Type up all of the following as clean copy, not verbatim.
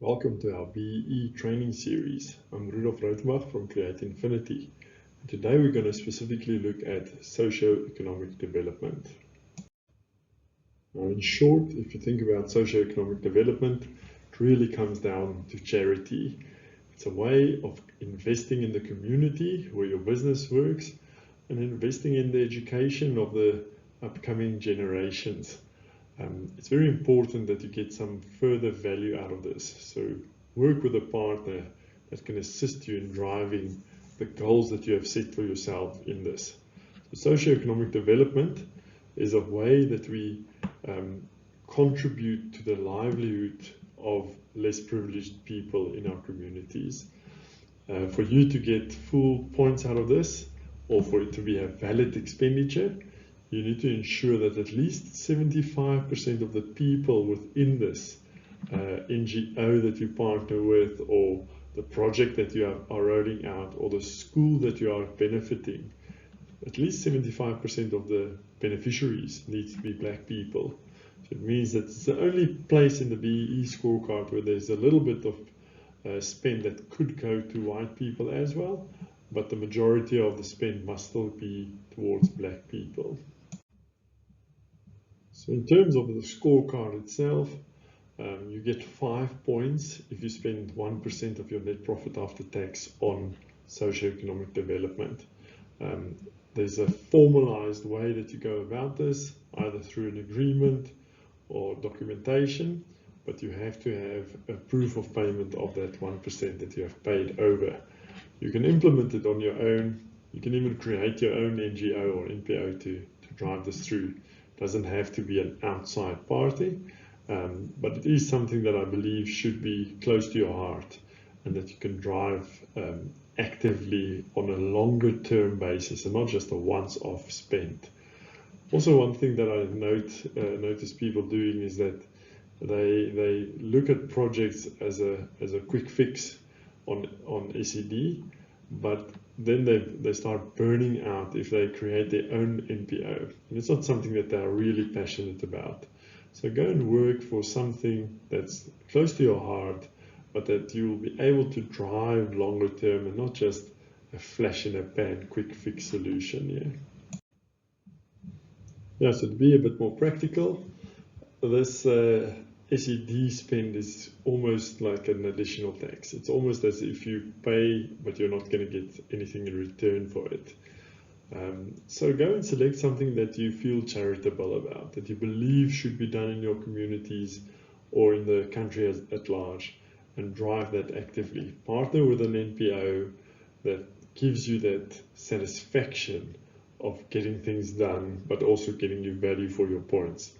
Welcome to our BEE training series. I'm Rudolf Rotenbach from Create Infinity. And today we're going to specifically look at socio-economic development. Now, in short, if you think about socio-economic development, it really comes down to charity. It's a way of investing in the community where your business works and investing in the education of the upcoming generations. It's very important that you get some further value out of this. So work with a partner that can assist you in driving the goals that you have set for yourself in this. So socioeconomic development is a way that we contribute to the livelihood of less privileged people in our communities. For you to get full points out of this, or for it to be a valid expenditure, you need to ensure that at least 75% of the people within this NGO that you partner with, or the project that you are rolling out, or the school that you are benefiting, at least 75% of the beneficiaries need to be Black people. So it means that it's the only place in the BEE scorecard where there's a little bit of spend that could go to white people as well, but the majority of the spend must still be towards Black people. So in terms of the scorecard itself, you get 5 points if you spend 1% of your net profit after tax on socioeconomic development. There's a formalized way that you go about this, either through an agreement or documentation, but you have to have a proof of payment of that 1% that you have paid over. You can implement it on your own. You can even create your own NGO or NPO to drive this through. Doesn't have to be an outside party, but it is something that I believe should be close to your heart and that you can drive actively on a longer term basis and not just a once-off spend. Also, one thing that I notice people doing is that they look at projects as a quick fix on SED, but then they start burning out if they create their own NPO. And it's not something that they're really passionate about. So go and work for something that's close to your heart, but that you will be able to drive longer term and not just a flash in a pan quick fix solution. So to be a bit more practical, this SED spend is almost like an additional tax. It's almost as if you pay, but you're not going to get anything in return for it. So go and select something that you feel charitable about, that you believe should be done in your communities or in the country at large, and drive that actively. Partner with an NPO that gives you that satisfaction of getting things done, but also getting you value for your points.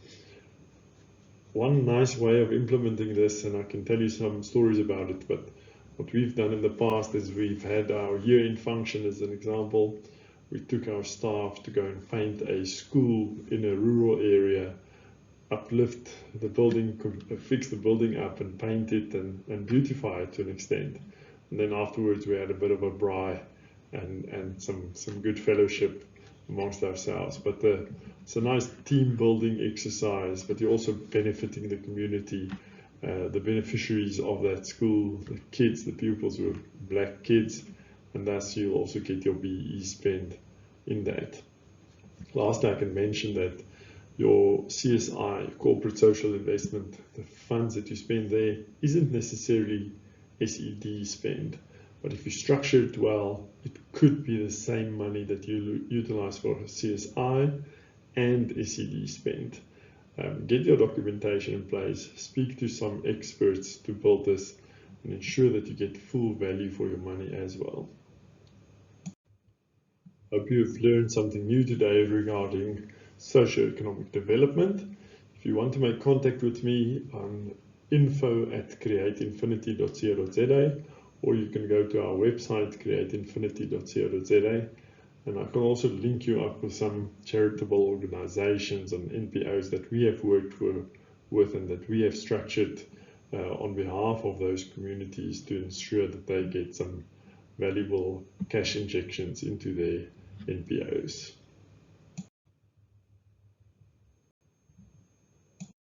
One nice way of implementing this, and I can tell you some stories about it, but what we've done in the past is we've had our year-end function as an example. We took our staff to go and paint a school in a rural area, uplift the building, fix the building up and paint it and beautify it to an extent. And then afterwards we had a bit of a braai and some good fellowship amongst ourselves. But it's a nice team building exercise, but you're also benefiting the community, the beneficiaries of that school, the kids, the pupils were Black kids, and thus you'll also get your BEE spend in that. Last, I can mention that your CSI, corporate social investment, the funds that you spend there isn't necessarily SED spend. But if you structure it well, it could be the same money that you utilize for CSI and SED spend. Get your documentation in place, speak to some experts to build this, and ensure that you get full value for your money as well. Hope you've learned something new today regarding socioeconomic development. If you want to make contact with me on info@createinfinity.co.za, or you can go to our website, createinfinity.co.za, and I can also link you up with some charitable organizations and NPOs that we have worked with and that we have structured on behalf of those communities to ensure that they get some valuable cash injections into their NPOs.